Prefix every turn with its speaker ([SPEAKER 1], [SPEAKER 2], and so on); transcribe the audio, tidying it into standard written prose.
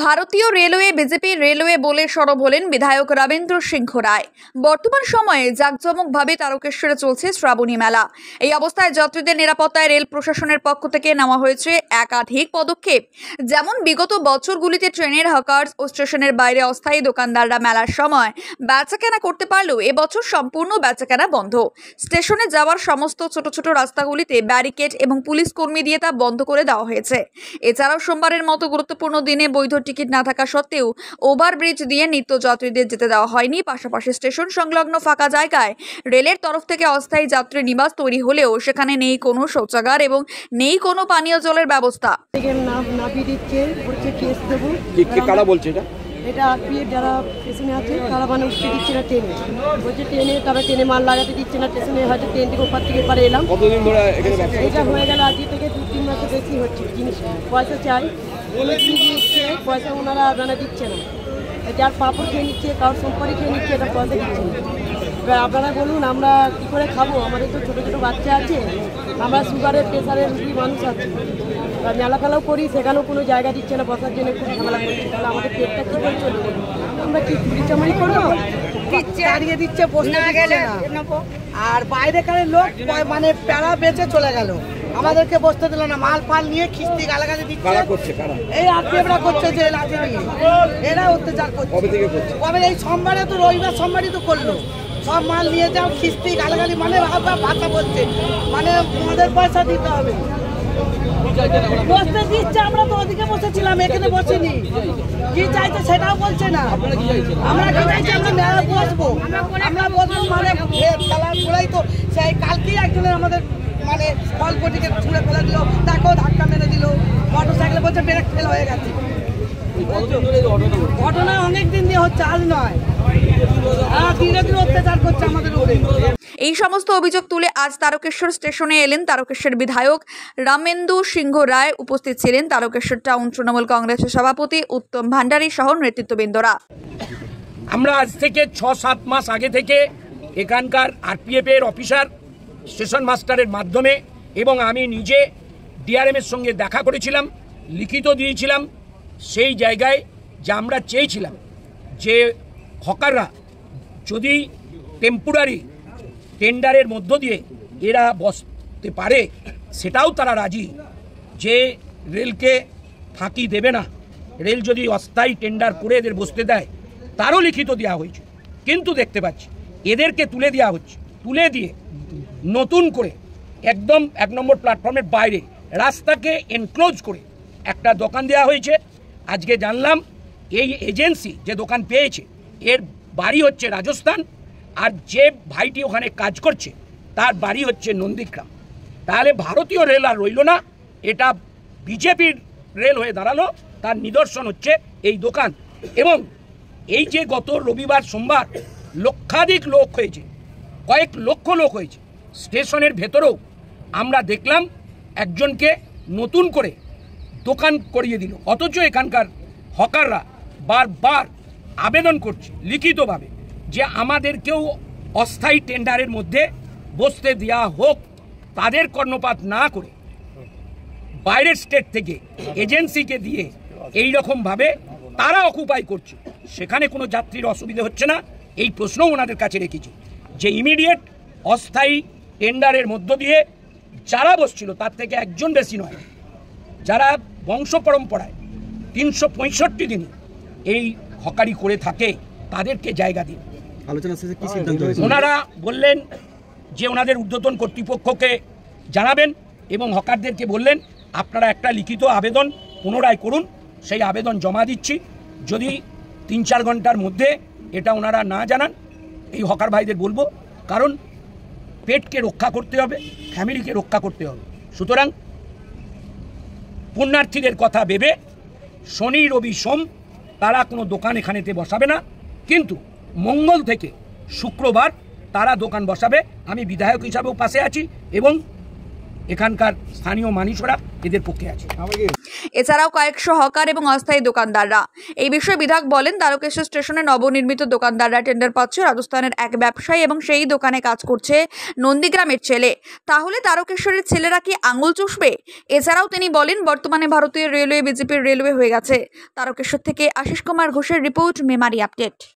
[SPEAKER 1] ভারতীয় railway BJP railway বলে সরব হলেন বিধায়ক রামেন্দ্র সিংহ রায়। বর্তমান সময়ে জাঁকজমকভাবে তারকেশ্বরে চলছে শ্রাবণী মেলা। এই অবস্থায় যাত্রীদের নিরাপত্তায় রেল প্রশাসনের পক্ষ থেকে নেওয়া হয়েছে একাধিক পদক্ষেপ। যেমন বিগত বছরগুলিতে ট্রেনের হকার্স ও স্টেশনের বাইরে অস্থায়ী দোকানদাররা মেলার সময় বেচাকেনা করতে পারলেও এবছর সম্পূর্ণ বেচাকেনা বন্ধ। স্টেশনে যাওয়ার সমস্ত ছোট ছোট রাস্তাগুলিতে ব্যারিকেড এবং পুলিশ কর্মী দিয়ে তা বন্ধ করে দেওয়া হয়েছে। এছাড়াও সোমবারের মতো গুরুত্বপূর্ণ দিনে বৈধ টিকিট না থাকা সত্ত্বেও ওভারব্রিজ দিয়ে নিত্যযাত্রীদের যেতে দেওয়া হয়নি। পাশাপাশি স্টেশন সংলগ্ন ফাঁকা জায়গায় রেলের তরফ থেকে অস্থায়ী যাত্রী নিবাস তৈরি হলেও সেখানে নেই কোনো শৌচাগার এবং নেই কোনো পানীয় জলের ব্যবস্থা।
[SPEAKER 2] এটা আরপিএফ যারা স্টেশনে আছে তারা মানে উঠতে দিচ্ছে না ট্রেনে, বলছে ট্রেনে মাল লাগাতে দিচ্ছে না স্টেশনে, হয়তো ট্রেন থেকে ওপার থেকে এপারে এলাম। এটা হয়ে গেল আজকে থেকে 2-3 মাসের বেশি হচ্ছে। জিনিস পয়সা চাই, দিচ্ছে পয়সা ওনারা মানে দিচ্ছে না। যার পাপড় খেয়ে নিচ্ছে, কারোর সম্পরি খেয়ে নিচ্ছে, এটা পয়সা দিচ্ছে না। এবার আপনারা বলুন আমরা কী করে খাবো? আমাদের তো ছোটো ছোটো বাচ্চা আছে, আমরা সুগারের প্রেশারের রুগী মানুষ আছে, মেলা ফেলাও করি, সেখানেও কোনো জায়গা দিচ্ছে না বসার জন্য, খুব ঝামেলা করছে। তাহলে আমাদের পেটটা কী করে চলবে? আমরা কি চুরি চামারি করবো? দাঁড়িয়ে দিচ্ছে, বসতে দিচ্ছে না। আর বাইরেকারের লোক মানে প্যারা বেঁচে চলে গেল, আমাদেরকে বসতে দিল না। মাল ফাল নিয়ে খিস্তি গালাগালি দিচ্ছে। এই আত্মীয়রা করছে যে লাঠি নিয়ে, এরা অত্যাচার করছে। কবে এই সোমবারে তো, রবিবার সোমবারই তো করলো। সব মাল নিয়ে যাও, খিস্তি গালাগালি, মানে ভাষা বলছে, মানে আমাদের পয়সা দিতে হবে। বসতে দিচ্ছে, আমরা তো ওদিকে বসেছিলাম, এখানে বসেনি। কি চাইছে সেটাও বলছে না। আমরা কি চাইছি? আমরা মেলা বসবো, আমরা বসবো মানে খেলা ছুড়াই তো। সেই কালকেই একজনের আমাদের মানে ফলপটিকে ছুঁড়ে ফেলে দিল, তাকেও ধাক্কা মেরে দিল। মোটর সাইকেলে বলছে ব্রেক ফেল হয়ে গেছে। ঘটনা অনেকদিন দিয়ে হচ্ছে, আজ নয়। ধীরে ধীরে অত্যাচার করছে আমাদের উপরে।
[SPEAKER 1] এই সমস্ত অভিযোগ তুলে আজ তারকেশ্বর স্টেশনে এলেন তারকেশ্বর বিধায়ক রামেন্দ্র সিংহ রায়। উপস্থিত ছিলেন তারকেশ্বর টাউন তৃণমূল কংগ্রেসের সভাপতি উত্তম ভান্ডারী সহ নেতৃত্ববৃন্দরা।
[SPEAKER 3] আমরা আজ থেকে 6-7 মাস আগে থেকে এখানকার আরপিএফ এর অফিসার, স্টেশন মাস্টারের মাধ্যমে এবং আমি নিজে ডিআরএম এর সঙ্গে দেখা করেছিলাম, লিখিত দিয়েছিলাম সেই জায়গায় যে আমরা চেয়েছিলাম যে হকাররা যদি টেম্পোরারি টেন্ডারের মধ্য দিয়ে এরা বসতে পারে, সেটাও তারা রাজি, যে রেলকে ফাঁকি দেবে না। রেল যদি অস্থায়ী টেন্ডার করে এদের বসতে দেয়, তারও লিখিত দেওয়া হয়েছে। কিন্তু দেখতে পাচ্ছি এদেরকে তুলে দেওয়া হচ্ছে, তুলে দিয়ে নতুন করে একদম 1 নম্বর প্ল্যাটফর্মের বাইরে রাস্তাকে এনক্লোজ করে একটা দোকান দেওয়া হয়েছে। আজকে জানলাম এই এজেন্সি যে দোকান পেয়েছে এর বাড়ি হচ্ছে রাজস্থান, আর যে ভাইটি ওখানে কাজ করছে তার বাড়ি হচ্ছে নন্দীগ্রাম। তাহলে ভারতীয় রেল আর রইল না, এটা বিজেপির রেল হয়ে দাঁড়ালো। তার নিদর্শন হচ্ছে এই দোকান। এবং এই যে গত রবিবার সোমবার লক্ষাধিক লোক হয়েছে, কয়েক লক্ষ লোক হয়েছে, স্টেশনের ভেতরেও আমরা দেখলাম একজনকে নতুন করে দোকান করিয়ে দিল। অথচ এখানকার হকাররা বারবার আবেদন করছে লিখিতভাবে যে আমাদেরকেও অস্থায়ী টেন্ডারের মধ্যে বসতে দেওয়া হোক। তাদের কর্ণপাত না করে বাইরের স্টেট থেকে এজেন্সিকে দিয়ে এই রকমভাবে তারা অকুপাই করছে, সেখানে কোনো যাত্রীর অসুবিধা হচ্ছে না। এই প্রশ্নও ওনাদের কাছে রেখেছি যে ইমিডিয়েট অস্থায়ী টেন্ডারের মধ্য দিয়ে যারা বসছিল তার থেকে একজন বেশি নয়, যারা বংশ পরম্পরায় 365 দিন এই হকারি করে থাকে তাদেরকে জায়গা দিন।
[SPEAKER 4] আলোচনা শেষে কি সিদ্ধান্ত হয়েছে?
[SPEAKER 3] ওনারা বললেন যে ওনাদের ঊর্ধ্বতন কর্তৃপক্ষকে জানাবেন এবং হকারদেরকে বললেন আপনারা একটা লিখিত আবেদন পুনরায় করুন। সেই আবেদন জমা দিচ্ছি। যদি 3-4 ঘন্টার মধ্যে এটা ওনারা না জানান, এই হকার ভাইদের বলবো, কারণ পেটকে রক্ষা করতে হবে, ফ্যামিলিকে রক্ষা করতে হবে। সুতরাং পুণ্যার্থীদের কথা ভেবে শনি, রবি, সোম তারা কোনো দোকান এখানেতে বসাবে না, কিন্তু মঙ্গল থেকে শুক্রবার তারা দোকান বসাবে। আমি বিধায়ক হিসাবেও পাশে আছি এবং এখানকার স্থানীয় মানুষরা এদের পক্ষে আছে।
[SPEAKER 1] এছাড়াও কয়েকশো হকার এবং অস্থায়ী দোকানদাররা। এই বিষয়ে বিধায়ক বলেন, তারকেশ্বর স্টেশনে নবনির্মিত দোকানদাররা টেন্ডার পাচ্ছে রাজস্থানের এক ব্যবসায়ী এবং সেই দোকানে কাজ করছে নন্দীগ্রামের ছেলে। তাহলে তারকেশ্বরের ছেলেরা কি আঙুল চুষবে? এছাড়াও তিনি বলেন, বর্তমানে ভারতীয় রেলওয়ে বিজেপির রেলওয়ে হয়ে গেছে। তারকেশ্বর থেকে আশিস কুমার ঘোষের রিপোর্ট, মেমারি আপডেট।